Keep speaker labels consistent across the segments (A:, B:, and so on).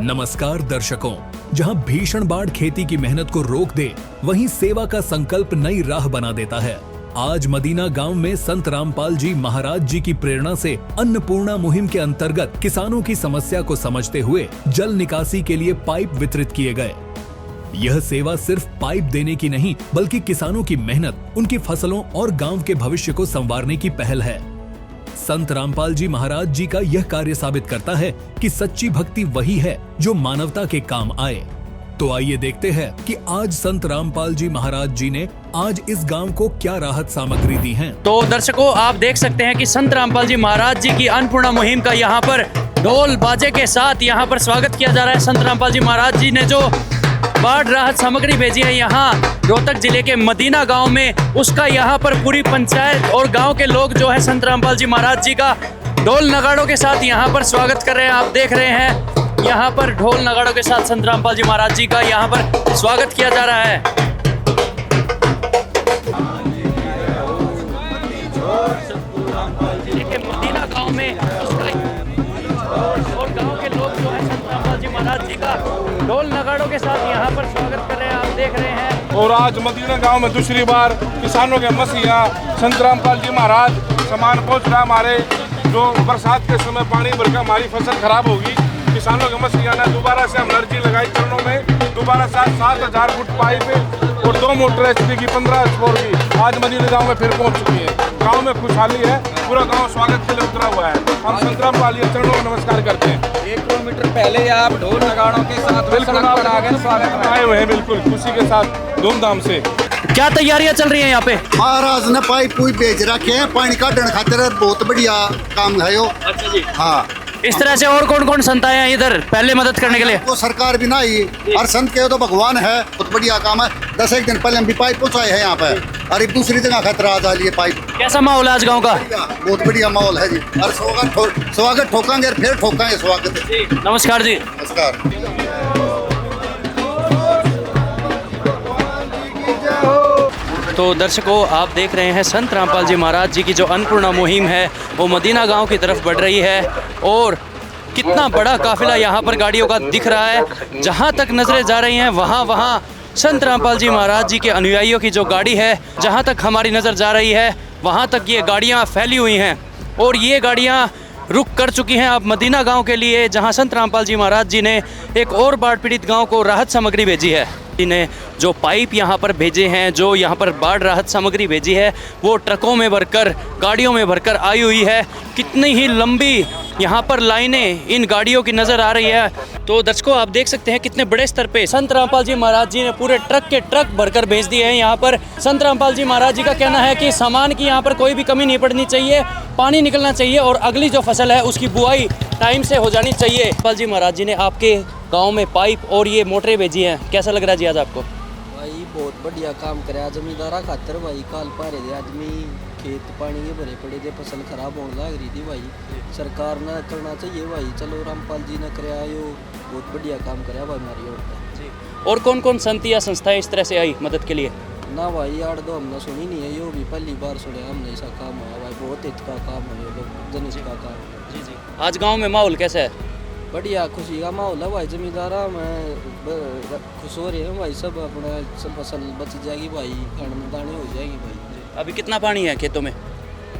A: नमस्कार दर्शकों, जहां भीषण बाढ़ खेती की मेहनत को रोक दे, वहीं सेवा का संकल्प नई राह बना देता है। आज मदीना गांव में संत रामपाल जी महाराज जी की प्रेरणा से अन्नपूर्णा मुहिम के अंतर्गत किसानों की समस्या को समझते हुए जल निकासी के लिए पाइप वितरित किए गए। यह सेवा सिर्फ पाइप देने की नहीं, बल्कि किसानों की मेहनत, उनकी फसलों और गांव के भविष्य को संवारने की पहल है। संत रामपाल जी महाराज जी का यह कार्य साबित करता है कि सच्ची भक्ति वही है जो मानवता के काम आए। तो आइए देखते हैं कि आज संत रामपाल जी महाराज जी ने आज इस गांव को क्या राहत सामग्री दी है।
B: तो दर्शकों, आप देख सकते हैं कि संत रामपाल जी महाराज जी की अन्नपूर्णा मुहिम का यहाँ पर ढोल बाजे के साथ यहाँ पर स्वागत किया जा रहा है। संत रामपाल जी महाराज जी ने जो बाढ़ राहत सामग्री भेजी है यहाँ रोहतक जिले के मदीना गांव में, उसका यहाँ पर पूरी पंचायत और गांव के लोग जो है संत रामपाल जी महाराज जी का ढोल नगाड़ों के साथ यहाँ पर स्वागत कर रहे हैं। आप देख रहे हैं यहाँ पर ढोल नगाड़ों के साथ संत रामपाल जी महाराज जी का यहाँ पर स्वागत किया जा रहा है। मदीना गांव में और गांव के लोग जो है संत रामपाल जी महाराज जी का ढोल नगाड़ों के साथ यहाँ पर स्वागत कर रहे हैं। आप देख रहे हैं।
C: और आज मदीना गांव में दूसरी बार किसानों के मसीहा संत रामपाल जी महाराज सामान पहुँच रहा। हमारे जो बरसात के समय पानी भर कर हमारी फसल खराब होगी, किसानों के मसीहा ने दोबारा से हम अर्जी लगाई चरणों में, दोबारा 7,000 फुट पाइप और 2 मोटर HP की 15 स्पोर की आज मदीना गाँव में फिर पहुँच चुकी है। गाँव में खुशहाली है, पूरा गाँव स्वागत के लिए उतरा हुआ है। हम संत रामपाल जी चरणों में नमस्कार करते हैं।
D: 1 किलोमीटर पहले ही आप ढोल नगाड़ों के साथ
C: बिल्कुल स्वागत आए हुए हैं, बिल्कुल खुशी के साथ धूमधाम से।
B: क्या तैयारियां चल रही हैं यहाँ पे?
E: महाराज ने पाइप पूरी भेज रखे हैं, पानी काटने खातिर बहुत बढ़िया काम है यो।
B: अच्छा जी।
E: हाँ,
B: इस तरह से और कौन कौन संत आए हैं इधर पहले मदद करने के लिए?
E: वो सरकार भी ना आई, हर संत के तो भगवान है, बहुत बढ़िया काम है। 10 दिन पहले हम भी पाइप पहुँचाए हैं यहाँ पे, और एक दूसरी जगह खतरा आ लिए पाइप।
B: कैसा माहौल है आज गाँव का?
E: बहुत बढ़िया माहौल है जी, और स्वागत ठोकांगे और फिर ठोकांगे स्वागत।
B: नमस्कार जी।
E: नमस्कार।
B: तो दर्शकों, आप देख रहे हैं संत रामपाल जी महाराज जी की जो अन्नपूर्णा मुहिम है वो मदीना गांव की तरफ बढ़ रही है, और कितना बड़ा काफिला यहाँ पर गाड़ियों का दिख रहा है। जहाँ तक नजरें जा रही हैं वहाँ संत रामपाल जी महाराज जी के अनुयायियों की जो गाड़ी है, जहाँ तक हमारी नज़र जा रही है वहाँ तक ये गाड़ियाँ फैली हुई हैं, और ये गाड़ियाँ रुक कर चुकी हैं अब मदीना गांव के लिए, जहां संत रामपाल जी महाराज जी ने एक और बाढ़ पीड़ित गांव को राहत सामग्री भेजी है। इन्हें जो पाइप यहां पर भेजे हैं, जो यहां पर बाढ़ राहत सामग्री भेजी है, वो ट्रकों में भरकर, गाड़ियों में भरकर आई हुई है। कितनी ही लंबी यहाँ पर लाइनें इन गाड़ियों की नज़र आ रही है। तो दर्शकों, आप देख सकते हैं कितने बड़े स्तर पे संत रामपाल जी महाराज जी ने पूरे ट्रक के ट्रक भरकर भेज दिए हैं यहाँ पर। संत रामपाल जी महाराज जी का कहना है कि सामान की यहाँ पर कोई भी कमी नहीं पड़नी चाहिए, पानी निकलना चाहिए और अगली जो फसल है उसकी बुआई टाइम से हो जानी चाहिए। रामपाल जी महाराज जी ने आपके गाँव में पाइप और ये मोटरें भेजी हैं, कैसा लग रहा है जी आज आपको?
D: भाई बहुत बढ़िया काम करे जमींदारा खातर भाई। काल पारे दे आदमी खेत पानी के भरे पड़े थे, फसल खराब होने लग रही थी भाई। सरकार ने करना चाहिए भाई। चलो रामपाल जी ने कराया यो, बहुत बढ़िया काम कराया भाई हमारी ओर।
B: और कौन कौन संत या संस्थाएं इस तरह से आई मदद के लिए?
D: ना भाई 8-2 हमने सुनी नहीं है, यो भी पहली बार सुने हमने ऐसा काम हुआ भाई। बहुत हित का काम है यो, जनहित का काम।
B: जी जी। आज गाँव में माहौल कैसा है?
D: बढ़िया खुशी का माहौल है भाई। जमींदारा में खुश हो रहे हैं भाई, सब अपना सब फसल बच जाएगी भाई, खाने दाने हो जाएगी भाई।
B: अभी कितना पानी है खेतों में?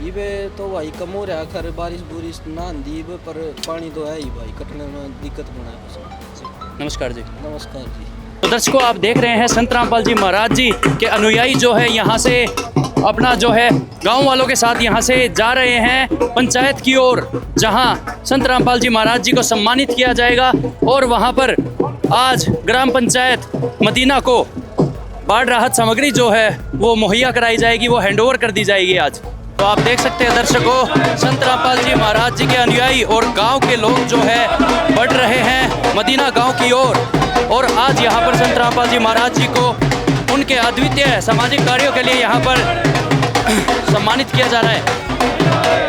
D: ये तो भाई कम हो रहा है, खैर बारिश बुरिश ना आंधी पर पानी तो है ही भाई, कटने में दिक्कत बना है फसल।
B: नमस्कार जी।
D: नमस्कार जी।
B: तो दर्शकों, आप देख रहे हैं संत रामपाल जी महाराज जी के अनुयायी जो है यहाँ से अपना जो है गांव वालों के साथ यहाँ से जा रहे हैं पंचायत की ओर, जहाँ संत रामपाल जी महाराज जी को सम्मानित किया जाएगा, और वहाँ पर आज ग्राम पंचायत मदीना को बाढ़ राहत सामग्री जो है वो मुहैया कराई जाएगी, वो हैंडओवर कर दी जाएगी आज। तो आप देख सकते हैं दर्शकों, संत रामपाल जी महाराज जी के अनुयायी और गांव के लोग जो है बढ़ रहे हैं मदीना गांव की ओर, और आज यहाँ पर संत रामपाल जी महाराज जी को उनके अद्वितीय सामाजिक कार्यों के लिए यहाँ पर सम्मानित किया जा रहा है।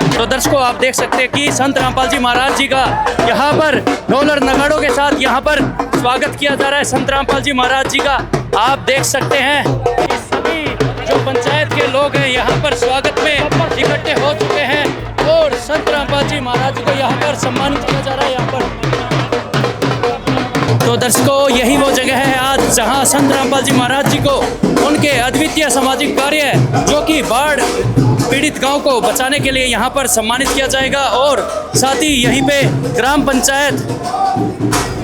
B: तो दर्शकों, आप देख सकते हैं कि संत रामपाल जी महाराज जी का यहाँ पर ढोल और नगाड़ों के साथ यहाँ पर स्वागत किया जा रहा है संत रामपाल जी महाराज जी का। आप देख सकते हैं कि सभी जो पंचायत के लोग हैं यहाँ पर स्वागत में इकट्ठे हो चुके हैं, और संत रामपाल जी महाराज जी को यहाँ पर सम्मानित किया जा रहा है। यहाँ पर तो दर्शकों, यही वो जगह है आज जहां संत रामपाल जी महाराज जी को उनके अद्वितीय सामाजिक कार्य जो कि बाढ़ पीड़ित गांव को बचाने के लिए यहां पर सम्मानित किया जाएगा। और साथ ही यहीं पे ग्राम पंचायत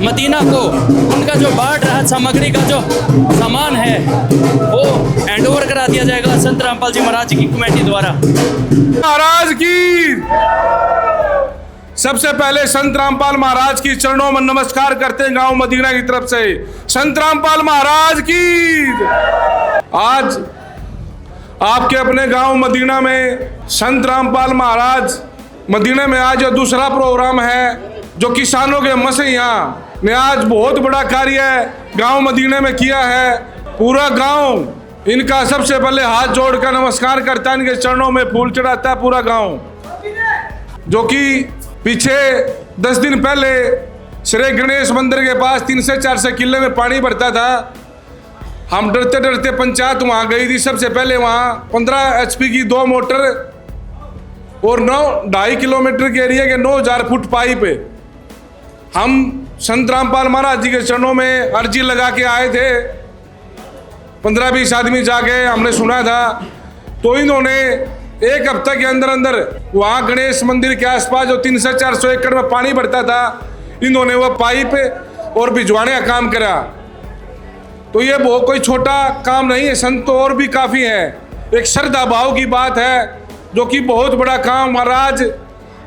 B: मदीना को उनका जो बाढ़ राहत सामग्री का जो सामान है वो हैंड ओवर करा दिया जाएगा संत रामपाल जी महाराज जी की कमेटी द्वारा।
C: महाराज की सबसे पहले संत रामपाल महाराज की चरणों में नमस्कार करते हैं गांव मदीना की तरफ से। संत रामपाल महाराज की। आज आपके अपने गांव मदीना में संत रामपाल महाराज मदीना में आज दूसरा प्रोग्राम है जो किसानों के मसीहा ने आज बहुत बड़ा कार्य गांव मदीना में किया है। पूरा गांव इनका सबसे पहले हाथ जोड़कर नमस्कार करता है, इनके चरणों में फूल चढ़ाता है पूरा गांव। जो कि पीछे 10 दिन पहले श्री गणेश मंदिर के पास 3 से 4 से किले में पानी भरता था। हम डरते डरते पंचायत वहाँ गई थी। सबसे पहले वहाँ 15 HP की 2 मोटर और 2.5 किलोमीटर के एरिया के 9000 फुट पाइप हम संत रामपाल महाराज जी के चरणों में अर्जी लगा के आए थे। 15-20 आदमी जाके हमने सुना था, तो इन्होंने 1 हफ्ते के अंदर अंदर वहाँ गणेश मंदिर के आसपास जो 300 से 400 एकड़ में पानी भरता था, इन्होंने वो पाइप और भिजवाने का काम करा। तो ये वो कोई छोटा काम नहीं है, संत तो और भी काफ़ी है। एक श्रद्धा भाव की बात है जो कि बहुत बड़ा काम महाराज।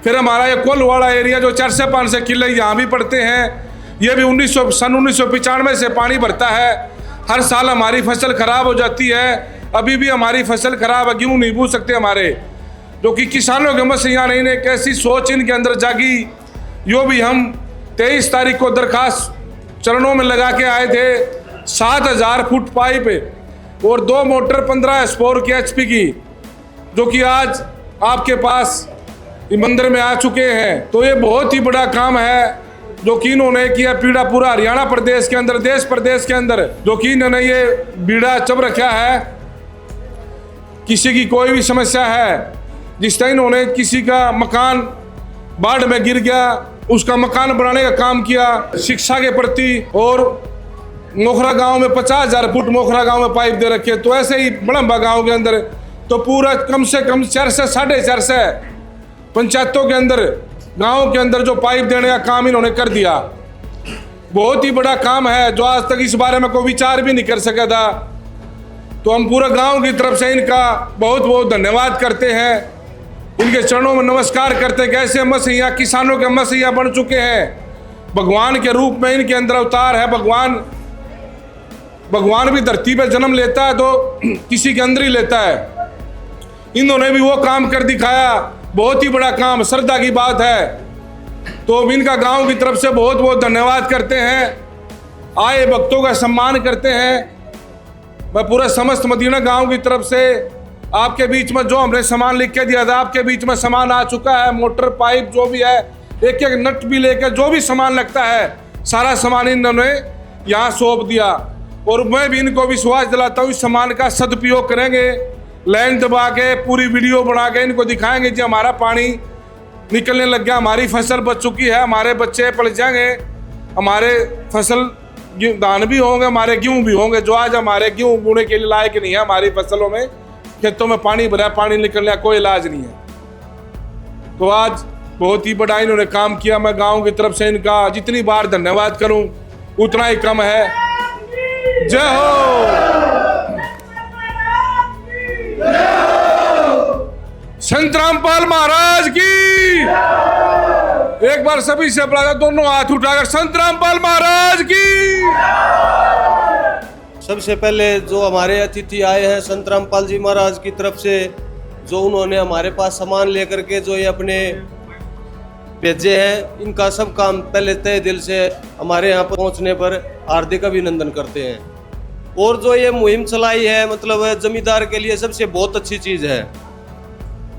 C: फिर हमारा ये कोलवाड़ा एरिया जो 4 से 5 से किले यहाँ भी पड़ते हैं, ये भी सन 1995 से पानी भरता है। हर साल हमारी फसल खराब हो जाती है, अभी भी हमारी फसल खराब है, गेहूँ नहीं बूझ सकते हमारे। जो कि किसानों के मसीहा नहीं ने कैसी सोच इनके अंदर जागी, यो भी हम 23 तारीख को दरखास्त चरणों में लगा के आए थे। 7000 फुट पाइप और 2 मोटर 15 स्पोर की HP की, जो कि आज आपके पास मंदिर में आ चुके हैं। तो ये बहुत ही बड़ा काम है जो कि इन्होंने किया। पीड़ा पूरा हरियाणा प्रदेश के अंदर, देश प्रदेश के अंदर जो कि इन्होंने ये बीड़ा चब रखा है। किसी की कोई भी समस्या है, जिस तरह इन्होंने किसी का मकान बाढ़ में गिर गया, उसका मकान बनाने का काम किया। शिक्षा के प्रति और मोखरा गांव में 50,000 फुट मोखरा गांव में पाइप दे रखे। तो ऐसे ही बड़म्बा गांव के अंदर तो पूरा कम से कम 4 से 4.5 पंचायतों के अंदर, गांव के अंदर जो पाइप देने का काम इन्होंने कर दिया। बहुत ही बड़ा काम है जो आज तक इस बारे में कोई विचार भी नहीं कर सका था। तो हम पूरा गांव की तरफ से इनका बहुत बहुत धन्यवाद करते हैं, इनके चरणों में नमस्कार करते हैं। कैसे मसीहा किसानों के मसीहा बन चुके हैं, भगवान के रूप में इनके अंदर अवतार है। भगवान भी धरती पे जन्म लेता है तो किसी के अंदर ही लेता है। इन्होंने भी वो काम कर दिखाया, बहुत ही बड़ा काम, श्रद्धा की बात है। तो इनका गांव की तरफ से बहुत बहुत धन्यवाद करते हैं। आए भक्तों का सम्मान करते हैं। मैं पूरा समस्त मदीना गांव की तरफ से आपके बीच में जो हमने सामान लिख के दिया था, आपके बीच में सामान आ चुका है। मोटर पाइप जो भी है, एक एक नट भी लेकर जो भी सामान लगता है, सारा सामान इन्होंने यहाँ सौंप दिया। और मैं भी इनको विश्वास दिलाता हूँ इस सामान का सदुपयोग करेंगे। लाइन दबा के पूरी वीडियो बना के इनको दिखाएंगे जी हमारा पानी निकलने लग गया, हमारी फसल बच चुकी है, हमारे बच्चे पल जाएंगे, हमारे फसल धान भी होंगे, हमारे गेहूँ भी होंगे। जो आज हमारे गेहूँ बोने के लिए लायक नहीं है, हमारी फसलों में खेतों में पानी भरा, पानी निकलने का कोई इलाज नहीं है। तो आज बहुत ही बड़ा इन्होंने काम किया। मैं गाँव की तरफ से इनका जितनी बार धन्यवाद करूँ उतना ही कम है। जय हो संत रामपाल महाराज की। एक बार सभी से अपना दोनों हाथ उठाकर संत रामपाल महाराज की।
F: सबसे पहले जो हमारे अतिथि आए हैं संत रामपाल जी महाराज की तरफ से, जो उन्होंने हमारे पास सामान लेकर के जो ये अपने भेजे हैं, इनका सब काम पहले तहे दिल से हमारे यहाँ पर पहुँचने पर हार्दिक अभिनंदन करते हैं। और जो ये मुहिम चलाई है, मतलब जमींदार के लिए सबसे बहुत अच्छी चीज़ है।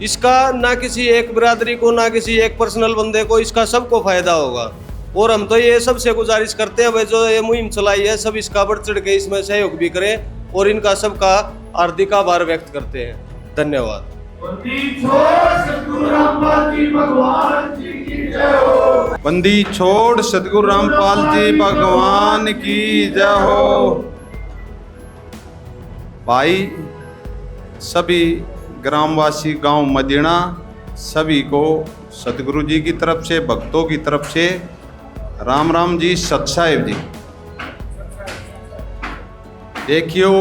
F: इसका ना किसी एक बिरादरी को, ना किसी एक पर्सनल बंदे को, इसका सबको फायदा होगा। और हम तो ये सबसे गुजारिश करते हैं भाई जो ये मुहिम चलाई है, सब इसका बढ़ चढ़ के इसमें सहयोग भी करें और इनका सबका हार्दिक आभार व्यक्त करते हैं। धन्यवाद।
G: बंदी छोड़ सतगुरु रामपाल जी भगवान की जय हो। भाई सभी ग्रामवासी गांव मदीना सभी को सतगुरु जी की तरफ से, भक्तों की तरफ से राम राम जी, सत साहिब जी। देखियो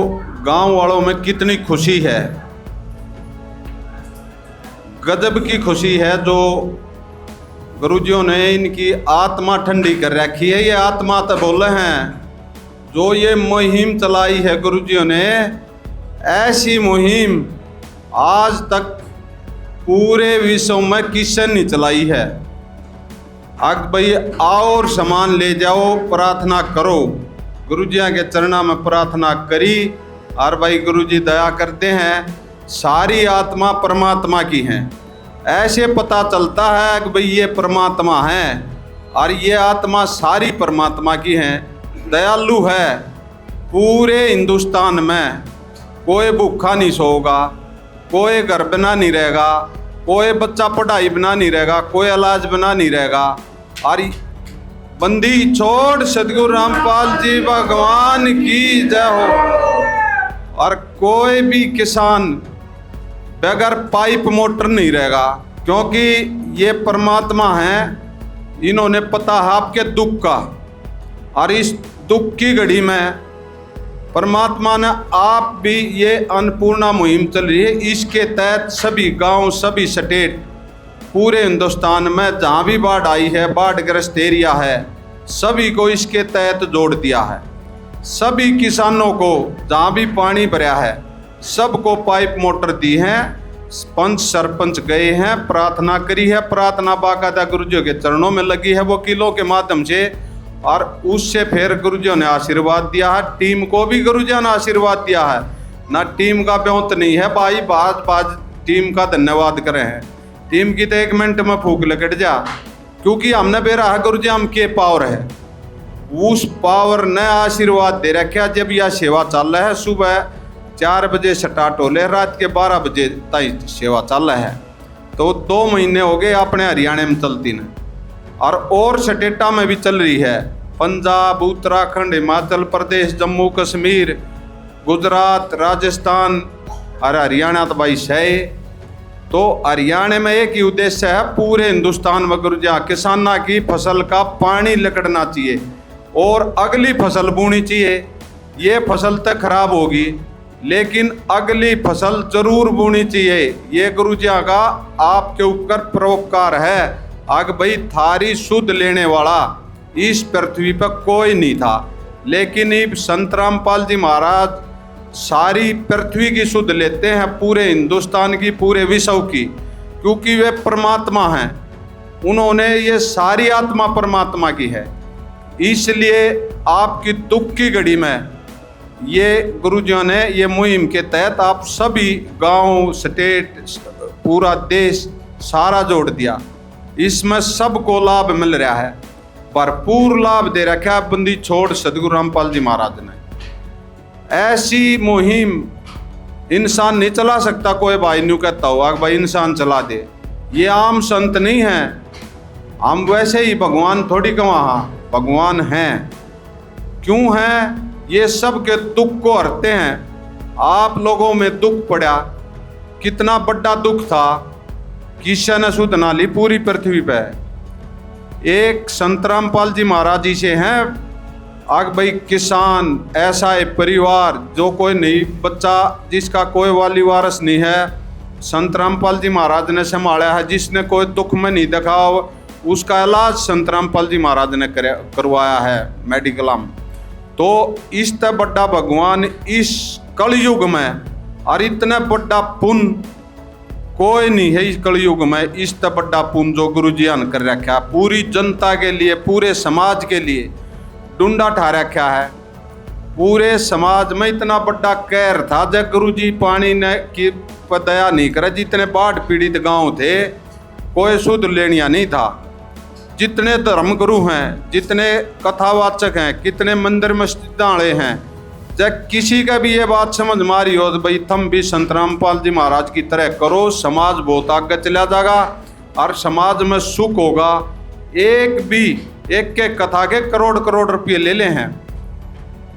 G: गांव वालों में कितनी खुशी है, गजब की खुशी है। जो गुरुजियों ने इनकी आत्मा ठंडी कर रखी है। ये आत्मा तो बोले हैं, जो ये मुहिम चलाई है गुरुजियों ने, ऐसी मुहिम आज तक पूरे विश्व में किसी ने चलाई है। अब भाई आओ और सामान ले जाओ, प्रार्थना करो। गुरुजिया के चरणों में प्रार्थना करी और भाई गुरुजी दया करते हैं। सारी आत्मा परमात्मा की हैं। ऐसे पता चलता है कि भाई ये परमात्मा है और ये आत्मा सारी परमात्मा की हैं। दयालु है। पूरे हिंदुस्तान में कोई भूखा नहीं सोगा, कोई घर बना नहीं रहेगा, कोई बच्चा पढ़ाई बना नहीं रहेगा, कोई इलाज बना नहीं रहेगा। और बंदी छोड़ सतगुरु रामपाल जी भगवान की जय हो। और कोई भी किसान बगैर पाइप मोटर नहीं रहेगा, क्योंकि ये परमात्मा हैं। इन्होंने पता है आपके दुख का, और इस दुख की घड़ी में परमात्मा ने आप भी, ये अन्नपूर्णा मुहिम चल रही है, इसके तहत सभी गांव, सभी स्टेट, पूरे हिंदुस्तान में जहाँ भी बाढ़ आई है, बाढ़ ग्रस्त एरिया है, सभी को इसके तहत जोड़ दिया है। सभी किसानों को जहाँ भी पानी भरा है सबको पाइप मोटर दी हैं। पंच सरपंच गए हैं, प्रार्थना करी है। प्रार्थना बाकायदा गुरुजियों के चरणों में लगी है वकीलों के माध्यम से, और उससे फिर गुरुजियों ने आशीर्वाद दिया है। टीम को भी गुरुजियों ने आशीर्वाद दिया है। ना टीम का ब्योंत नहीं है भाई, बाज टीम का धन्यवाद करें हैं। टीम की तो 1 मिनट में फूक लगट जा, क्योंकि हमने बेरा है गुरुजी हम के पावर है, उस पावर ने आशीर्वाद दे रखा। जब यह सेवा चल रहा है, सुबह 4 बजे स्टार्ट हो ले, रात के 12 बजे तक सेवा चल रहा है। तो 2 महीने हो गए अपने हरियाणा में चलती ने, और स्टेटा में भी चल रही है। पंजाब, उत्तराखंड, हिमाचल प्रदेश, जम्मू कश्मीर, गुजरात, राजस्थान और हरियाणा तो भाई सही। तो हरियाणा में एक ही उद्देश्य है, पूरे हिंदुस्तान में गुरुजिया किसाना की फसल का पानी लकड़ना चाहिए और अगली फसल बोनी चाहिए। ये फसल तो खराब होगी, लेकिन अगली फसल जरूर बोनी चाहिए। ये गुरुजिया का आपके ऊपर परोपकार है। आग भाई थारी शुद्ध लेने वाला इस पृथ्वी पर कोई नहीं था, लेकिन अब संत रामपाल जी महाराज सारी पृथ्वी की शुद्ध लेते हैं, पूरे हिंदुस्तान की, पूरे विश्व की, क्योंकि वे परमात्मा हैं। उन्होंने ये सारी आत्मा परमात्मा की है। इसलिए आपकी दुख की घड़ी में ये गुरुजियों ने ये मुहिम के तहत आप सभी गांव, स्टेट, पूरा देश सारा जोड़ दिया। इसमें सबको लाभ मिल रहा है, भरपूर लाभ दे रखा है बंदी छोड़ सतगुरु रामपाल जी महाराज ने। ऐसी मुहिम इंसान नहीं चला सकता। कोई भाई न्यू कहता हुआ भाई इंसान चला दे, ये आम संत नहीं है। हम वैसे ही भगवान थोड़ी का, वहाँ भगवान हैं। क्यों हैं? ये सब के दुख को हरते हैं। आप लोगों में दुख पड़ा, कितना बड़ा दुख था, किसी ने सुध ना ली पूरी पृथ्वी पे। एक संत रामपाल जी महाराज जी से हैं। आग भाई किसान ऐसा है परिवार जो कोई नहीं, बच्चा जिसका कोई वाली वारस नहीं है, संत रामपाल जी महाराज ने संभाला है। जिसने कोई दुख में नहीं देखा उसका इलाज संत रामपाल जी महाराज ने करवाया है मेडिकल में। तो इस तरह बड़ा भगवान इस कलयुग में, और इतना बड़ा पुण्य कोई नहीं है इस कलयुग में। इस तरह बड़ा पुण्य जो गुरुजी ने कर रखा, पूरी जनता के लिए, पूरे समाज के लिए डूंडा ठा रखा है। पूरे समाज में इतना बड़ा कहर था जब गुरुजी पानी ने की दया नहीं करे। जितने बाढ़ पीड़ित गांव थे, कोई शुद्ध लेनिया नहीं था। जितने धर्मगुरु हैं, जितने कथावाचक हैं, कितने मंदिर मस्जिद वाले हैं, जब किसी का भी ये बात समझ मारी हो तो भाई तुम भी संत रामपाल जी महाराज की तरह करो, समाज बहुत आगे चला जाएगा और समाज में सुख होगा। एक कथा के करोड़ करोड़ रुपये ले ले हैं,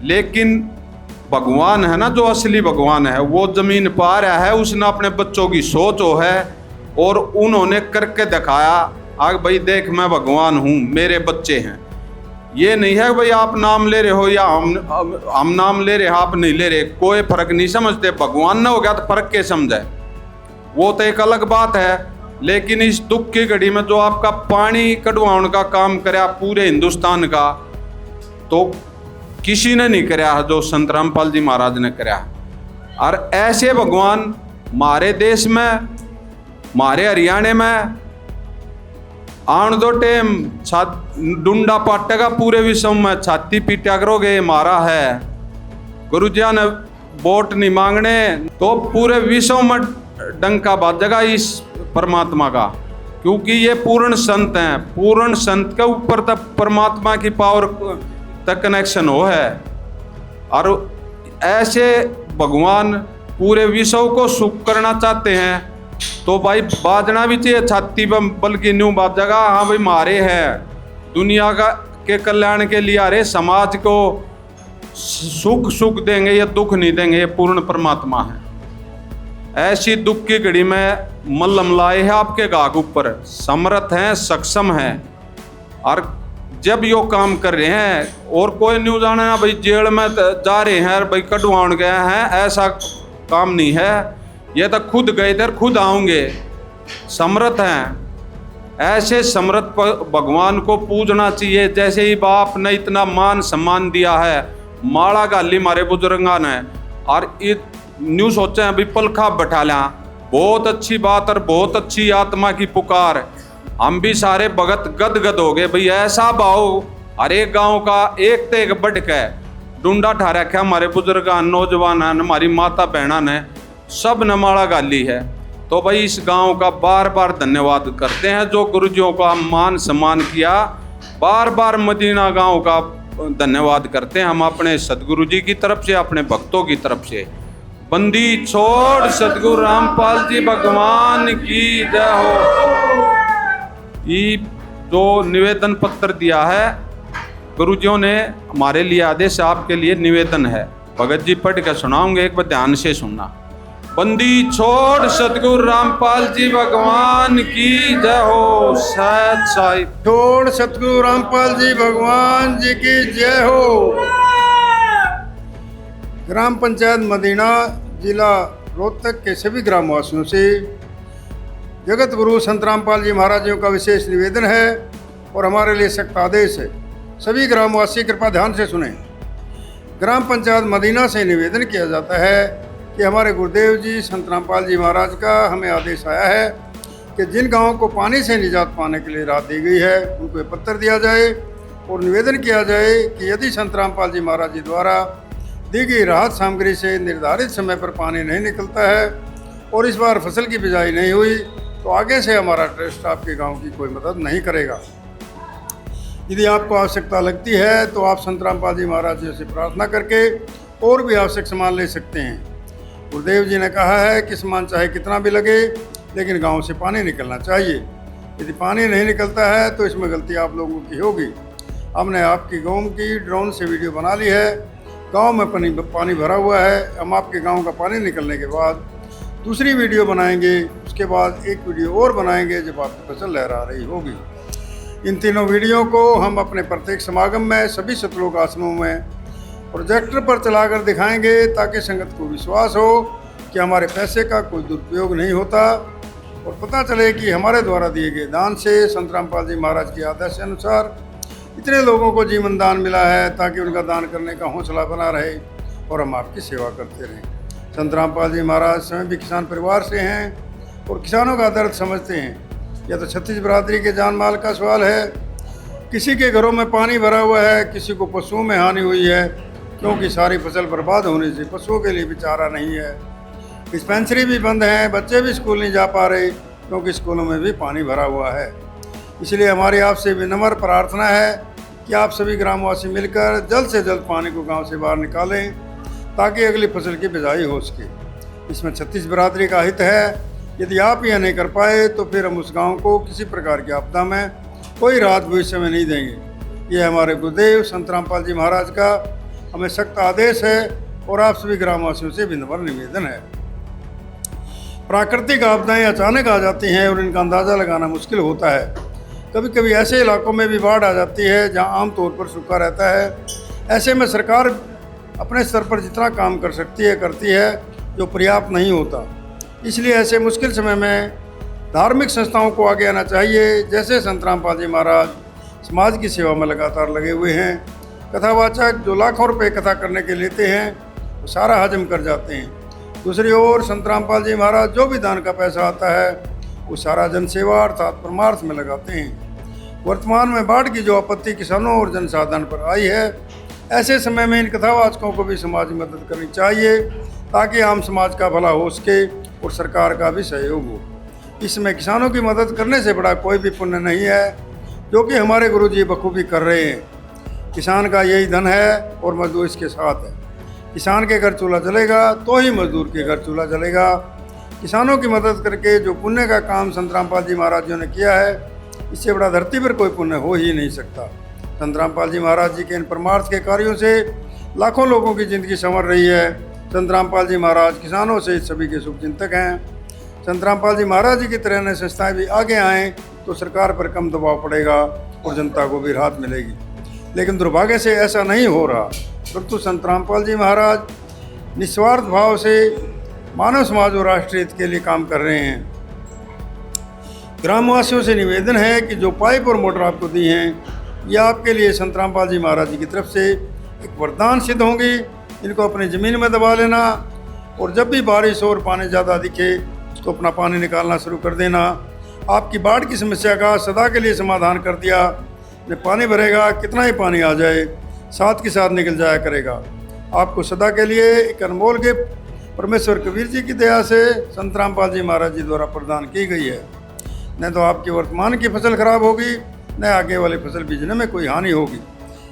G: लेकिन भगवान है ना, जो असली भगवान है वो जमीन पर आ रहा है। उसने अपने बच्चों की सोच हो है और उन्होंने करके दिखाया, आग भाई देख मैं भगवान हूँ, मेरे बच्चे हैं। ये नहीं है भाई आप नाम ले रहे हो या हम नाम ले रहे हैं, आप नहीं ले रहे, कोई फर्क नहीं समझते। भगवान ना हो गया तो फर्क क्या समझे, वो तो एक अलग बात है। लेकिन इस दुख की घड़ी में जो आपका पानी कढ़वाने का काम कराया पूरे हिंदुस्तान का, तो किसी ने नहीं कराया जो संत रामपाल जी महाराज ने कराया। और ऐसे भगवान हमारे देश में, हमारे हरियाणा में आन दो टेम डूंडा पाटेगा, पूरे विश्व में छाती पीटा करोगे मारा है। गुरुजिया ने वोट नहीं मांगने तो पूरे विश्व में डंका बाजेगा इस परमात्मा का, क्योंकि ये पूर्ण संत हैं। पूर्ण संत के ऊपर तक परमात्मा की पावर तक कनेक्शन हो है। और ऐसे भगवान पूरे विश्व को सुख करना चाहते हैं तो भाई बाजना भी चाहिए छाती पर, बल्कि न्यू बाजेगा हाँ भाई मारे हैं दुनिया का के कल्याण के लिए, अरे समाज को सुख देंगे या दुख नहीं देंगे, ये पूर्ण परमात्मा है। ऐसी दुख की घड़ी में मल्लम लाए है आपके गाग ऊपर, समर्थ हैं, सक्षम हैं। और जब यो काम कर रहे हैं और कोई न्यूज आना ना भाई जेल में जा रहे हैं भाई कटवाण गए हैं, ऐसा काम नहीं है। ये तो खुद गए थे खुद आऊंगे, समर्थ हैं। ऐसे समर्थ भगवान को पूजना चाहिए। जैसे ही बाप ने इतना मान सम्मान दिया है, माला गाली मारे बुजुर्गा ने, और न्यू सोचे अभी पलखा बैठा लिया, बहुत अच्छी बात और बहुत अच्छी आत्मा की पुकार। हम भी सारे भगत गदगद हो गए भाई, ऐसा भाव हर एक गाँव का एक ते एक बढ़ के डूंडा ठा रखा हमारे बुजुर्ग नौजवान हमारी माता बहना ने, सब ने माला गाली है। तो भाई इस गांव का बार बार धन्यवाद करते हैं जो गुरुजियों का मान सम्मान किया। बार बार मदीना गांव का धन्यवाद करते हैं हम अपने सदगुरु जी की तरफ से, अपने भक्तों की तरफ से। बंदी छोड़ सदगुरु रामपाल जी भगवान की जय हो। ये जो निवेदन पत्र दिया है गुरुजियों ने हमारे लिए आदेश, आपके लिए निवेदन है, भगत जी पढ़ के सुनाऊंगे, एक बार ध्यान से सुनना। बंदी छोड़ सतगुरु रामपाल जी भगवान की जय हो। सत साहिब
H: छोड़ सतगुरु रामपाल जी भगवान जी की जय हो। ग्राम पंचायत मदीना जिला रोहतक के सभी ग्रामवासियों से जगत गुरु संत रामपाल जी महाराज जी का विशेष निवेदन है और हमारे लिए सख्त आदेश है। सभी ग्रामवासी कृपया ध्यान से सुनें। ग्राम पंचायत मदीना से निवेदन किया जाता है कि हमारे गुरुदेव जी संत रामपाल जी महाराज का हमें आदेश आया है कि जिन गांवों को पानी से निजात पाने के लिए राहत दी गई है उनको ये पत्र दिया जाए और निवेदन किया जाए कि यदि संत रामपाल जी महाराज जी द्वारा दी गई राहत सामग्री से निर्धारित समय पर पानी नहीं निकलता है और इस बार फसल की बिजाई नहीं हुई तो आगे से हमारा ट्रस्ट आपके गाँव की कोई मदद नहीं करेगा। यदि आपको आवश्यकता लगती है तो आप संत रामपाल जी महाराज जी से प्रार्थना करके और भी आवश्यक सामान ले सकते हैं। गुरुदेव जी ने कहा है कि सामान चाहे कितना भी लगे लेकिन गांव से पानी निकलना चाहिए। यदि पानी नहीं निकलता है तो इसमें गलती आप लोगों की होगी। हमने आपकी गांव की ड्रोन से वीडियो बना ली है। गांव में पानी भरा हुआ है। हम आपके गांव का पानी निकलने के बाद दूसरी वीडियो बनाएंगे, उसके बाद एक वीडियो और बनाएंगे जब आपकी फसल लहरा रही होगी। इन तीनों वीडियो को हम अपने प्रत्येक समागम में सभी सतलोक आश्रमों में प्रोजेक्टर पर चलाकर दिखाएंगे ताकि संगत को विश्वास हो कि हमारे पैसे का कोई दुरुपयोग नहीं होता और पता चले कि हमारे द्वारा दिए गए दान से संत रामपाल जी महाराज के आदेश के अनुसार इतने लोगों को जीवन दान मिला है ताकि उनका दान करने का हौसला बना रहे और हम आपकी सेवा करते रहें। संत रामपाल जी महाराज स्वयं भी किसान परिवार से हैं और किसानों का दर्द समझते हैं। यह तो छत्तीस बरादरी के जान माल का सवाल है। किसी के घरों में पानी भरा हुआ है, किसी को पशुओं में हानि हुई है क्योंकि सारी फसल बर्बाद होने से पशुओं के लिए भी चारा नहीं है। डिस्पेंसरी भी बंद हैं, बच्चे भी स्कूल नहीं जा पा रहे क्योंकि स्कूलों में भी पानी भरा हुआ है। इसलिए हमारी आपसे विनम्र प्रार्थना है कि आप सभी ग्रामवासी मिलकर जल्द से जल्द पानी को गांव से बाहर निकालें ताकि अगली फसल की बिजाई हो सके। इसमें छत्तीस बरादरी का हित है। यदि आप यह नहीं कर पाए तो फिर हम उस गांव को किसी प्रकार की आपदा में कोई राहत भविष्य में नहीं देंगे। ये हमारे गुरुदेव संत रामपाल जी महाराज का हमें सख्त आदेश है और आप सभी ग्रामवासियों से विनम्र निवेदन है। प्राकृतिक आपदाएं अचानक आ जाती हैं और इनका अंदाज़ा लगाना मुश्किल होता है। कभी कभी ऐसे इलाकों में भी बाढ़ आ जाती है जहां आमतौर पर सूखा रहता है। ऐसे में सरकार अपने स्तर पर जितना काम कर सकती है करती है, जो पर्याप्त नहीं होता। इसलिए ऐसे मुश्किल समय में धार्मिक संस्थाओं को आगे आना चाहिए। जैसे संत रामपाल जी महाराज समाज की सेवा में लगातार लगे हुए हैं। कथावाचक जो लाखों रुपए कथा करने के लेते हैं वो सारा हजम कर जाते हैं। दूसरी ओर संत रामपाल जी महाराज जो भी दान का पैसा आता है वो सारा जनसेवा अर्थात परमार्थ में लगाते हैं। वर्तमान में बाढ़ की जो आपत्ति किसानों और जनसाधारण पर आई है, ऐसे समय में इन कथावाचकों को भी समाज की मदद करनी चाहिए ताकि आम समाज का भला हो सके और सरकार का भी सहयोग हो। इसमें किसानों की मदद करने से बड़ा कोई भी पुण्य नहीं है, जो कि हमारे गुरुजी बखूबी कर रहे हैं। किसान का यही धन है और मजदूर इसके साथ है। किसान के घर चूल्हा जलेगा तो ही मजदूर के घर चूल्हा जलेगा। किसानों की मदद करके जो पुण्य का काम संत रामपाल जी महाराज जी ने किया है, इससे बड़ा धरती पर कोई पुण्य हो ही नहीं सकता। संत रामपाल जी महाराज जी के इन परमार्थ के कार्यों से लाखों लोगों की ज़िंदगी संवर रही है। संत रामपाल जी महाराज किसानों से सभी के शुभचिंतक हैं। संत रामपाल जी महाराज जी की तरह अन्य संस्थाएं भी आगे आएँ तो सरकार पर कम दबाव पड़ेगा और जनता को भी राहत मिलेगी। लेकिन दुर्भाग्य से ऐसा नहीं हो रहा, परंतु संत रामपाल जी महाराज निस्वार्थ भाव से मानव समाज और राष्ट्र हित के लिए काम कर रहे हैं। ग्रामवासियों से निवेदन है कि जो पाइप और मोटर आपको दी हैं, ये आपके लिए संत रामपाल जी महाराज जी की तरफ से एक वरदान सिद्ध होंगी। इनको अपनी ज़मीन में दबा लेना और जब भी बारिश और पानी ज़्यादा दिखे तो अपना पानी निकालना शुरू कर देना। आपकी बाढ़ की समस्या का सदा के लिए समाधान कर दिया। जब पानी भरेगा, कितना ही पानी आ जाए, साथ के साथ निकल जाया करेगा। आपको सदा के लिए एक अनमोल गिफ्ट परमेश्वर कबीर जी की दया से संत रामपाल जी महाराज जी द्वारा प्रदान की गई है। न तो आपकी वर्तमान की फसल खराब होगी, न आगे वाली फसल बीजने में कोई हानि होगी।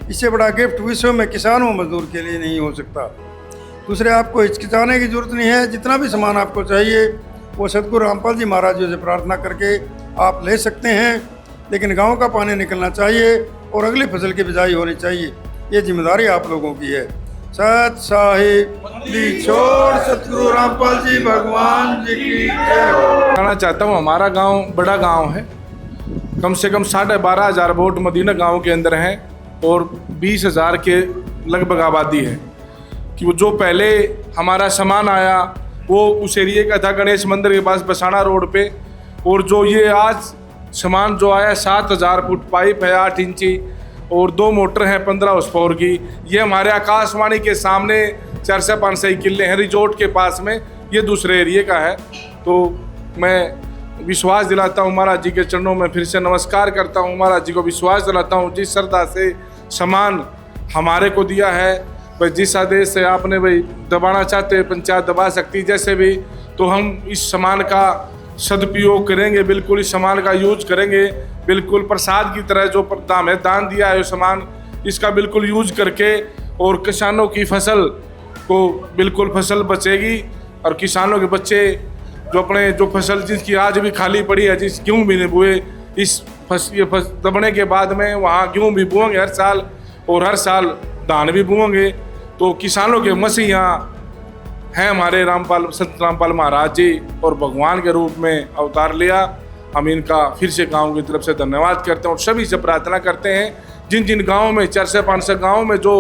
H: इससे बड़ा गिफ्ट विश्व में किसान व मजदूर के लिए नहीं हो सकता। दूसरे, आपको हिचकिचाने की जरूरत नहीं है। जितना भी सामान आपको चाहिए वो सदगुरु रामपाल जी महाराज जी से प्रार्थना करके आप ले सकते हैं। लेकिन गांव का पानी निकलना चाहिए और अगली फसल की बिजाई होनी चाहिए। ये जिम्मेदारी आप लोगों की है। सत साहिब दी छोड़ सतगुरु रामपाल जी भगवान जी की जय हो।
C: कहना चाहता हूँ, हमारा गांव बड़ा गांव है। कम से कम 12,500 वोट मदीना गांव के अंदर हैं और 20,000 के लगभग आबादी है। कि वो जो पहले हमारा सामान आया वो उस एरिए का था, गणेश मंदिर के पास बसाना रोड पे। और जो ये आज सामान जो आया 7,000 फुट पाइप है 8 इंची और 2 मोटर हैं 15 हॉर्स पावर की। ये हमारे आकाशवाणी के सामने 4 से 5 किले हैं रिजोर्ट के पास में, ये दूसरे एरिए का है। तो मैं विश्वास दिलाता हूँ महाराज जी के चरणों में, फिर से नमस्कार करता हूँ। महाराज जी को विश्वास दिलाता हूँ, जिस श्रद्धा से सामान हमारे को दिया है, भाई जिस आदेश से आपने भाई दबाना चाहते पंचायत दबा सकती जैसे भी, तो हम इस सामान का सदुपयोग करेंगे, बिल्कुल इस सामान का यूज करेंगे। बिल्कुल प्रसाद की तरह जो हमें दान दिया है सामान, इसका बिल्कुल यूज करके और किसानों की फसल को बिल्कुल फसल बचेगी। और किसानों के बच्चे जो अपने जो फसल जिसकी आज भी खाली पड़ी है, जिस गेहूँ भी नहीं बोए, इस दबने के बाद में वहाँ गेहूँ भी बोएंगे हर साल और हर साल धान भी बोएंगे। तो किसानों के मसीहा हैं हमारे रामपाल संत रामपाल महाराज जी और भगवान के रूप में अवतार लिया। हम इनका फिर से गांव की तरफ से धन्यवाद करते हैं और सभी से प्रार्थना करते हैं जिन जिन गांवों में 4 से 5 गाँव में जो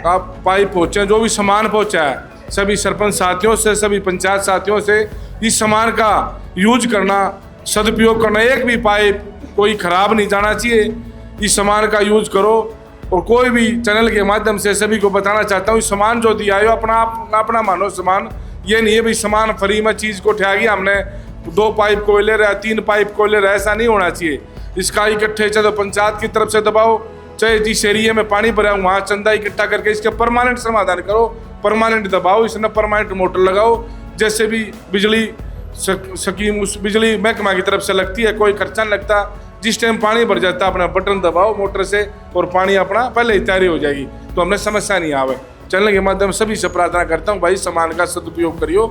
C: आप पाइप पहुँचे, जो भी सामान पहुँचा है, सभी सरपंच साथियों से, सभी पंचायत साथियों से इस सामान का यूज करना, सदुपयोग करना। एक भी पाइप कोई ख़राब नहीं जाना चाहिए। इस सामान का यूज करो और कोई भी चैनल के माध्यम से सभी को बताना चाहता हूँ, सामान जो दिया है अपना मानो सामान। ये नहीं है भाई सामान फ्री में चीज़ को उठा गया हमने, 2 पाइप कोई ले रहा है, 3 पाइप कोई ले रहा है, ऐसा नहीं होना चाहिए। इसका इकट्ठे चाहे तो पंचायत की तरफ से दबाओ, चाहे जिस एरिया में पानी भरा वहाँ चंदा इकट्ठा करके इसका परमानेंट समाधान करो, परमानेंट दबाओ, इसमें परमानेंट मोटर लगाओ। जैसे भी बिजली स्कीम उस बिजली महकमा की तरफ से लगती है, कोई खर्चा नहीं लगता। जिस टाइम पानी भर जाता है अपना बटन दबाओ मोटर से और पानी अपना पहले ही तैयारी हो जाएगी, तो हमें समस्या नहीं आवे। चैनल के माध्यम सभी से प्रार्थना करता हूँ भाई सामान का सदुपयोग करियो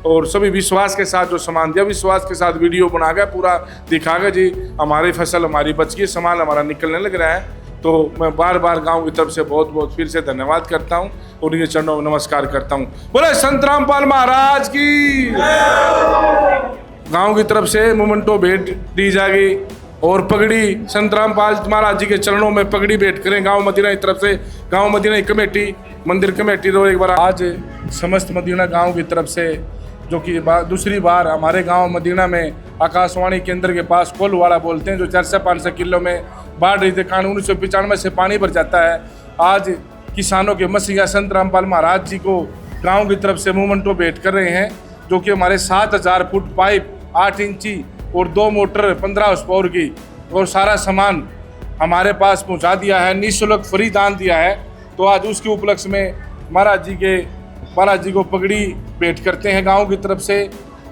C: और सभी विश्वास के साथ जो सामान दिया, विश्वास के साथ वीडियो बना गया, पूरा दिखा गया जी हमारी फसल हमारी बच गई, सामान हमारा निकलने लग रहा है। तो मैं बार बार गांव की तरफ से बहुत बहुत फिर से धन्यवाद करता हूं और उनके चरणों में नमस्कार करता हूं। बोले संत रामपाल महाराज की। गांव की तरफ से मोमेंटो भेंट दी जाएगी और पगड़ी संत रामपाल महाराज जी के चरणों में पगड़ी भेंट करें गांव मदीना की तरफ से। गांव मदीना की कमेटी, मंदिर कमेटी तो एक बार आज समस्त मदीना गांव की तरफ से, जो कि दूसरी बार हमारे गांव मदीना में आकाशवाणी केंद्र के पास कोलवाड़ा बोलते हैं, जो 400-500 किलो में बाढ़ रही थी, कानून 1995 से पानी भर जाता है। आज किसानों के मसीहा संत रामपाल महाराज जी को गांव की तरफ से मोमेंटो भेंट कर रहे हैं, जो कि हमारे 7000 फुट पाइप 8 इंची और 2 मोटर 15 हॉर्स पावर की और सारा सामान हमारे पास पहुंचा दिया है, निःशुल्क फ्री दान दिया है। तो आज उसके उपलक्ष्य में महाराज जी को पगड़ी भेंट करते हैं गांव की तरफ से,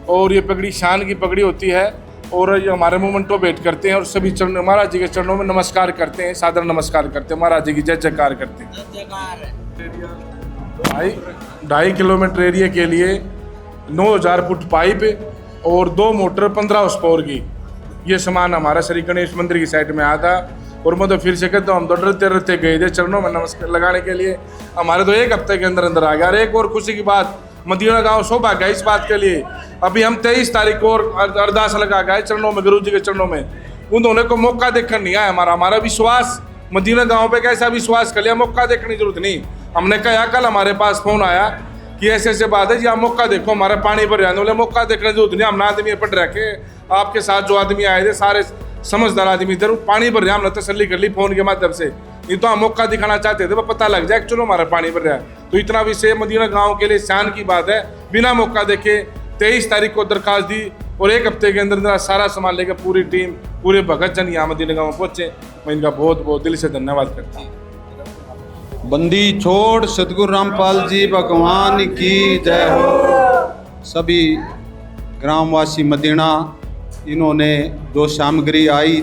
C: और ये पगड़ी शान की पगड़ी होती है और ये हमारे मोमेंटो भेंट करते हैं और सभी चरण महाराज जी के चरणों में नमस्कार करते हैं, सादर नमस्कार करते हैं, महाराज जी की जय जयकार करते हैं। 2.5 किलोमीटर एरिया के लिए 9000 फुट पाइप और 2 मोटर 15 हॉर्स पावर की, ये सामान हमारा श्री गणेश मंदिर की साइड में आया था। और मैं तो फिर से कहता हूँ, हम तो डरते गए थे चरणों में नमस्कार लगाने के लिए, हमारे तो 1 हफ्ते के अंदर आ गया। और एक और खुशी की बात, मदीना गांव सौभाग्य इस बात के लिए, अभी हम 23 तारीख को और अरदास लगा गए चरणों में, गुरु जी के चरणों में। उन्होंने को मौका देखकर नहीं आया, हमारा विश्वास मदीना गांव पे कैसा विश्वास कर लिया, मौका देखने की जरूरत नहीं। हमने कहा, कल हमारे पास फोन आया कि ऐसे बात है जी, आप मौका देखो, हमारा पानी भर जाने वाले, मौका देखने की जरूरत नहीं। हमने आदमी पढ़ रखे, आपके साथ जो आदमी आए थे सारे समझदार आदमी थे, पानी भर रहा, हमने तसल्ली कर ली फोन के माध्यम से। नहीं तो हम मौका दिखाना चाहते थे, पता लग जाए चलो हमारा पानी भर रहा है। तो इतना विषय मदीना गांव के लिए शान की बात है। बिना मौका देखे 23 तारीख को दरखास्त दी और 1 हफ्ते के अंदर सारा सामान लेकर पूरी टीम, पूरे भगत जन यहाँ मदीना गाँव पहुंचे। मैं इनका बहुत बहुत दिल से धन्यवाद करता हूँ।
G: बंदी छोड़ सतगुरु रामपाल जी भगवान की जय हो। सभी ग्रामवासी मदीना, इन्होंने जो सामग्री आई,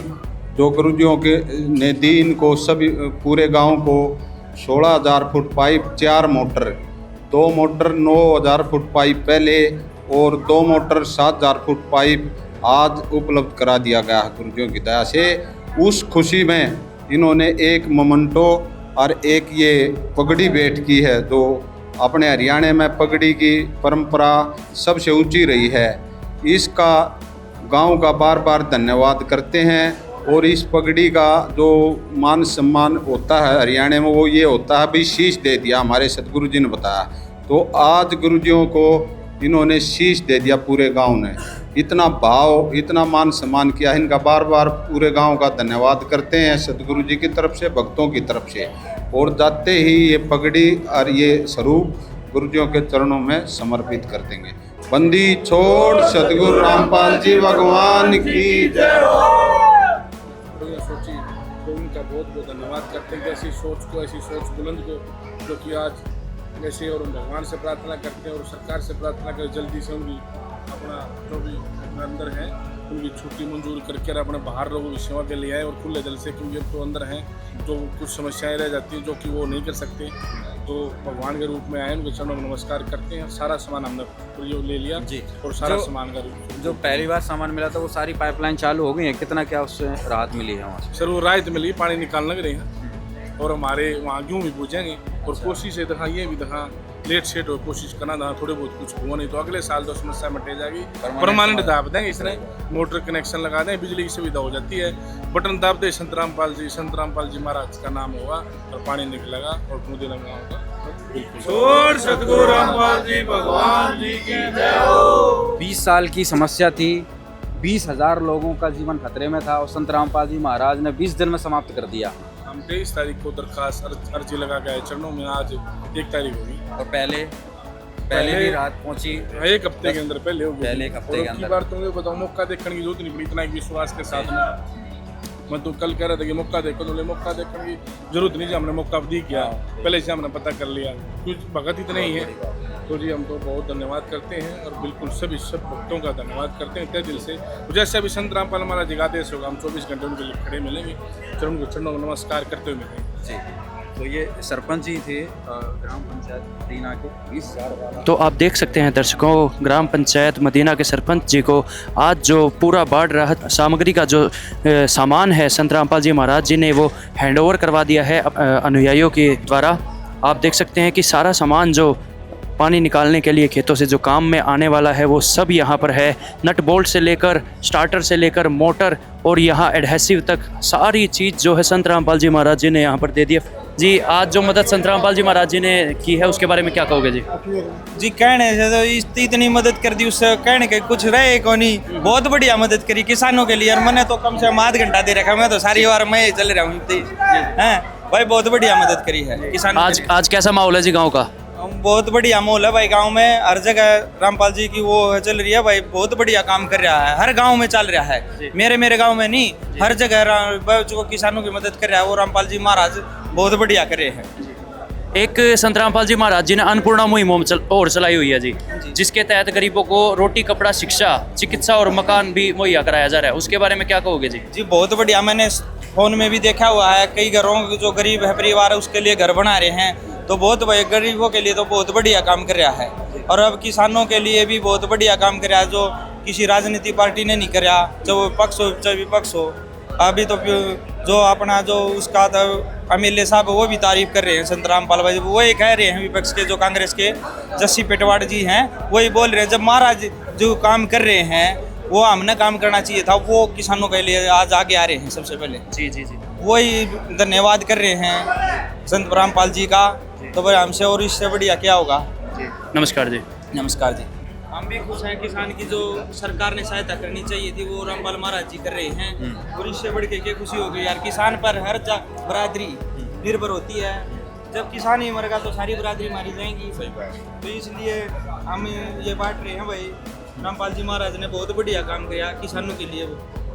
G: जो गुरुजियों के ने दी, इनको सभी पूरे गांव को 16,000 foot pipe, 4 motor, 2 motor 9,000 foot pipe पहले और 2 मोटर 7,000 फुट पाइप आज उपलब्ध करा दिया गया है गुरुजियों की दया से। उस खुशी में इन्होंने एक मोमेंटो और एक ये पगड़ी भेंट की है, जो अपने हरियाणा में पगड़ी की परंपरा सबसे ऊंची रही है। इसका गांव का बार बार धन्यवाद करते हैं। और इस पगड़ी का जो मान सम्मान होता है हरियाणा में, वो ये होता है भी शीश दे दिया, हमारे सतगुरु जी ने बताया। तो आज गुरुजियों को इन्होंने शीश दे दिया पूरे गांव ने, इतना भाव, इतना मान सम्मान किया। इनका बार बार पूरे गांव का धन्यवाद करते हैं सतगुरु जी की तरफ से, भक्तों की तरफ से। और जाते ही ये पगड़ी और ये स्वरूप गुरुजियों के चरणों में समर्पित कर देंगे। बंदी छोड़ सतगुरु रामपाल जी भगवान की जय हो।
C: सोची तो उनका बहुत बहुत धन्यवाद करते हैं कि ऐसी सोच बुलंद को, जो कि आज ऐसे, और भगवान से प्रार्थना करते हैं और सरकार से प्रार्थना करें जल्दी से उनकी अपना जो भी अंदर है उनकी छुट्टी मंजूर करके अपने बाहर लोगों की सेवा के लिए आए और खुले दिल से, क्योंकि अब तो अंदर हैं जो कुछ समस्याएं रह जाती हैं जो कि वो नहीं कर सकते, तो भगवान के रूप में आए, उनके चरणों में नमस्कार करते हैं। सारा सामान हमने ले लिया जी, और सारा सामान का
I: जो पहली बार सामान मिला था वो सारी पाइपलाइन चालू हो गई है, कितना क्या उससे राहत मिली है वहाँ से?
C: सर वो राहत मिली, पानी निकालने लग रहे हैं और हमारे वहाँ यूँ भी पूछेंगे और कोशिश है दिखा, ये भी दिखा लेट सेट हो कोशिश करना था, थोड़े बहुत कुछ हुआ नहीं तो अगले साल तो समस्या मटे जाएगी। परमानेंट दाब देंगे, इसने मोटर कनेक्शन लगा दें, बिजली की सुविधा हो जाती है, बटन दाब दे, संत रामपाल जी महाराज का नाम होगा और पानी निकलेगा और मदीना गाँव का
I: सतगुरु रामपाल जी भगवान जी की जय हो। 20 साल की समस्या थी, 20,000 लोगों का जीवन खतरे में था और संत रामपाल जी महाराज ने 20 दिन में समाप्त कर दिया।
C: हम 23 तारीख को दरखास्त अर्जी लगा गए चरणों में, आज 1 तारीख होगी
I: और पहले भी रात पहुंची
C: 1 हफ्ते के अंदर पहले हो गई।
I: पहले 1 हफ्ते के अंदर
C: बार तुम्हें बताऊं, मौका देखने की जरूरत नहीं पड़ी, इतना एक विश्वास के साथ में। मैं तो कल कह रहा था कि मौका देखो, तो मौका देखने की जरूरत नहीं, हमने मौका दी किया, पहले से हमने पता कर लिया, कुछ भगत इतने ही है। तो जी हम तो बहुत धन्यवाद करते हैं और बिल्कुल सब भक्तों का धन्यवाद करते हैं तहे दिल से। जैसे अभी संत रामपाल महाराज जी का आदेश होगा, हम 24 घंटे उनके लिए खड़े मिलेंगे, चरणों को नमस्कार करते हुए मिलेंगे।
I: तो ये सरपंच ही थे ग्राम पंचायत मदीना के 20,000 वाला।
B: तो आप देख सकते हैं दर्शकों, ग्राम पंचायत मदीना के सरपंच जी को आज जो पूरा बाढ़ राहत सामग्री का जो सामान है संत रामपाल जी महाराज जी ने वो हैंडओवर करवा दिया है अनुयायियों के द्वारा। आप देख सकते हैं कि सारा सामान जो पानी निकालने के लिए खेतों से जो काम में आने वाला है वो सब यहाँ पर है। नट बोल्ट से लेकर स्टार्टर से लेकर मोटर और यहाँ एडहेसिव तक सारी चीज़ जो है संत रामपाल जी महाराज जी ने यहाँ पर दे दिया। जी, आज जो मदद संत रामपाल जी महाराज जी ने की है उसके बारे में क्या कहोगे जी?
J: जी कहने से तो इतनी मदद कर दी, उससे कहने के कुछ रहे को नहीं। बहुत बढ़िया मदद करी किसानों के लिए, और मैंने तो कम से कम आध घंटा दे रखा, मैं तो सारी बार मैं ही चल रहा हूँ भाई। बहुत बढ़िया मदद करी है किसानों के लिए।
B: आज कैसा माहौल है जी गाँव का?
J: बहुत बढ़िया माहौल है भाई गांव में, हर जगह रामपाल जी की वो चल रही है भाई। बहुत बढ़िया काम कर रहा है, हर गांव में चल रहा है। मेरे गांव में नहीं, हर जगह जो किसानों की मदद कर रहा है वो रामपाल जी महाराज बहुत बढ़िया कर रहे हैं।
B: एक संत रामपाल जी महाराज जी ने अन्नपूर्णा मुहिम और चलाई हुई है जी, जिसके तहत गरीबों को रोटी, कपड़ा, शिक्षा, चिकित्सा और मकान भी मुहैया कराया जा रहा है। उसके बारे में क्या कहोगे जी?
J: जी बहुत बढ़िया, मैंने फोन में भी देखा हुआ है, कई घरों जो गरीब है परिवार है उसके लिए घर बना रहे हैं। तो बहुत भाई गरीबों के लिए तो बहुत बढ़िया काम कर रहा है, और अब किसानों के लिए भी बहुत बढ़िया काम कर रहा है, जो किसी राजनीतिक पार्टी ने नहीं करा, चाहे वो पक्ष हो चाहे विपक्ष हो। अभी तो जो अपना जो उसका एमएलए साहब वो भी तारीफ कर रहे हैं संत रामपाल भाई। वो ये कह रहे हैं विपक्ष के जो कांग्रेस के जस्सी पेटवाड़ जी हैं, वही बोल रहे हैं जब महाराज जो काम कर रहे हैं वो हमने काम करना चाहिए था, वो किसानों के लिए आज आगे आ रहे हैं सबसे पहले।
B: जी जी जी,
J: वही धन्यवाद कर रहे हैं संत रामपाल जी का। तो भाई हमसे और इससे बढ़िया क्या होगा।
B: नमस्कार जी।
J: नमस्कार जी। हम भी खुश हैं, किसान की जो सरकार ने सहायता करनी चाहिए थी वो रामपाल महाराज जी कर रहे हैं, और इससे बढ़ के क्या खुशी होगी यार। किसान पर हर बरादरी निर्भर होती है, जब किसान ही मरेगा तो सारी बरादरी मारी जाएंगी। तो इसलिए हम ये बांट रहे हैं भाई, रामपाल जी महाराज ने बहुत बढ़िया काम किया किसानों के लिए,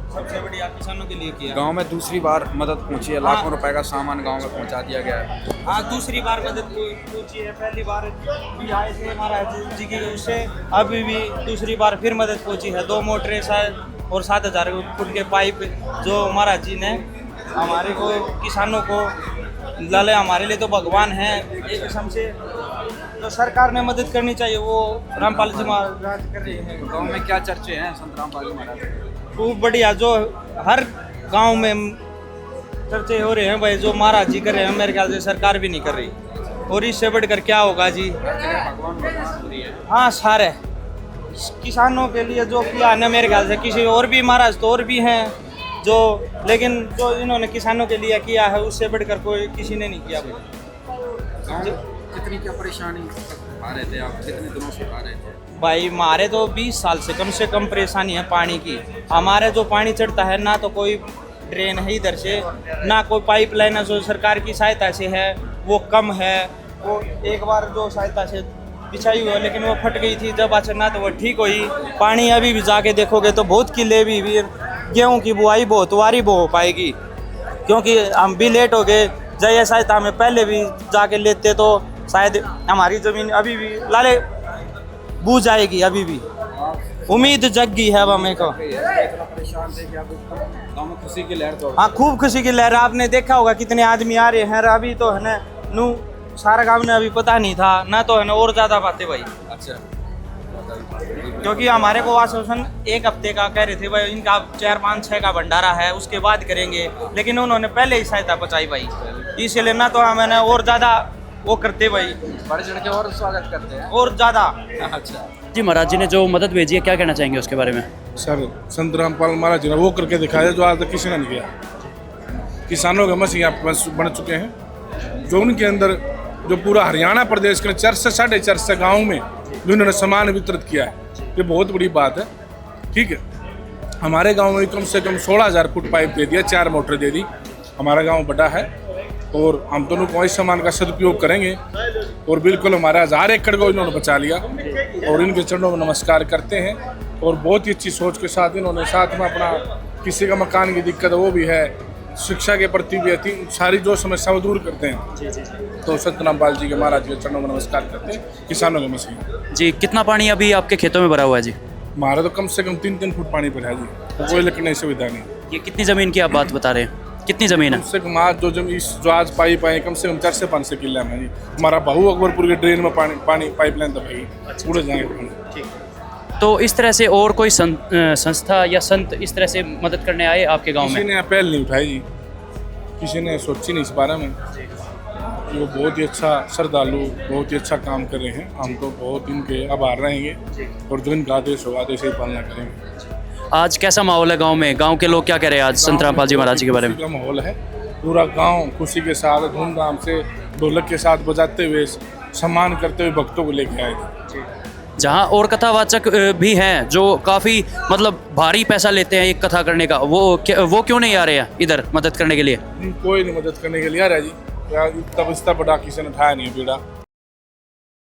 J: सबसे बढ़िया किसानों के लिए किया।
I: गांव में दूसरी बार मदद पहुंची है, लाखों रुपए का सामान गांव में पहुंचा दिया गया है।
J: हाँ, दूसरी बार मदद पहुंची है। पहली बार भी आए थे महाराज जी की उससे, अभी भी दूसरी बार फिर मदद पहुंची है। 2 मोटरें शायद और 7,000 फुट के पाइप जो महाराज जी ने हमारे को किसानों को लाले, हमारे लिए तो भगवान है एक किस्म से। तो सरकार ने मदद करनी चाहिए, वो रामपाल जी महाराज कर रहे हैं।
I: गांव में क्या चर्चे हैं संत रामपाल जी महाराज?
J: खूब बढ़िया, जो हर गांव में चर्चे हो रहे हैं भाई, जो महाराज जी कर रहे हैं मेरे ख्याल से सरकार भी नहीं कर रही, और इससे बढ़कर क्या होगा जी। हाँ, सारे किसानों के लिए जो किया है मेरे ख्याल से, किसी और भी महाराज तो और भी हैं जो, लेकिन जो इन्होंने किसानों के लिए किया है उससे बढ़कर कोई किसी ने नहीं किया।
I: कितनी क्या परेशानी आ रहे थे आप, कितने दिनों से आ रहे थे?
J: भाई हमारे तो 20 साल से कम परेशानी है पानी की। हमारे जो पानी चढ़ता है ना तो कोई ड्रेन है इधर से, ना कोई पाइप लाइन है जो सरकार की सहायता से है वो कम है। वो एक बार जो सहायता से बिछाई हुई है लेकिन वो फट गई थी, जब अचानक तो वो ठीक हुई। पानी अभी भी जाके देखोगे तो बहुत किले भी गेहूँ की बुआई बहुत वारी हो पाएगी, क्योंकि हम भी लेट हो गए। जब ये सहायता हमें पहले भी जाके लेते तो शायद हमारी ज़मीन अभी भी लाले बूझ जाएगी। अभी भी उम्मीद जग गई है अब हमें को।
I: परेशान थे कि आप गांव में खुशी की लहर तो?
J: हाँ, खूब खुशी की लहर। आपने देखा होगा कितने आदमी आ रहे हैं। अभी तो है ना नू सारा गांव ने अभी पता नहीं था ना, तो है ना और ज़्यादा बातें भाई।
I: अच्छा,
J: क्योंकि हमारे को आश्वासन 1 हफ्ते का कह रहे थे भाई, इनका 4, 5, 6 का भंडारा है उसके बाद करेंगे, लेकिन उन्होंने पहले ही सहायता पहुँचाई भाई। इसलिए ना तो हमें और ज़्यादा वो करते भाई,
I: बढ़ चढ़ के और स्वागत करते हैं
J: और ज़्यादा।
I: अच्छा
B: जी, महाराज जी ने जो मदद भेजी है क्या कहना चाहेंगे उसके बारे में?
C: सर, संत रामपाल महाराज जी ने वो करके दिखाया जो आज तक किसी ने नहीं किया। किसानों के मसीहा बन चुके हैं, जो उनके अंदर जो पूरा हरियाणा प्रदेश के 4 से 4.5 गाँव में जो उन्होंने सामान वितरित किया है, ये बहुत बड़ी बात है। ठीक है, हमारे गांव में कम से कम 16,000 फुट पाइप दे दिया, 4 मोटर दे दी। हमारा गांव बड़ा है और हम दोनों को इस सामान का सदुपयोग करेंगे, और बिल्कुल हमारा 1000 एकड़ को इन्होंने बचा लिया, और इनके चरणों में नमस्कार करते हैं। और बहुत ही अच्छी सोच के साथ इन्होंने साथ में अपना किसी का मकान की दिक्कत है वो भी है, शिक्षा के प्रति भी सारी जो समस्या वो दूर करते हैं। तो संत रामपाल जी के महाराज के चरणों में नमस्कार करते हैं किसानों के मसीहा।
B: जी, कितना पानी अभी आपके खेतों में भरा हुआ है जी?
C: हमारा तो कम से कम 3-3 फुट पानी पर है जी, कोई लिखने की सुविधा नहीं।
B: ये कितनी ज़मीन की आप बात बता रहे हैं? कितनी ज़मीन है?
C: कम से कम आज जो आज पाइप आए कम से कम 4 से 5 से किला में जी। हमारा बहू अकबरपुर के ड्रेन में पानी पाइपलाइन दबाई पूरे जाएंगे पानी।
B: तो इस तरह से और कोई संस्था या संत इस तरह से मदद करने आए आपके गांव
C: किसी
B: में?
C: ने पहल नहीं उठाई जी, किसी ने सोची नहीं इस बारे में। वो बहुत ही अच्छा श्रद्धालु, बहुत ही अच्छा काम कर रहे हैं। हम तो बहुत इनके आभार रहेंगे और जो इनका आदेश होगा आदेश ही पालना करेंगे।
B: आज कैसा माहौल है गांव में? गांव के लोग क्या कह रहे हैं आज संत रामपाल जी महाराज जी के बारे में?
C: खुशी का माहौल है, पूरा गांव खुशी के साथ धूमधाम से ढोलक के साथ बजाते हुए सम्मान करते हुए भक्तों को लेके आए थे।
B: जहां और कथावाचक भी हैं जो काफ़ी मतलब भारी पैसा लेते हैं एक कथा करने का, वो क्यों नहीं आ रहे हैं इधर मदद करने के लिए?
C: कोई नहीं मदद करने के लिए आ रहा है जी। तब इतना बड़ा किसी ने उठाया नहीं बीड़ा।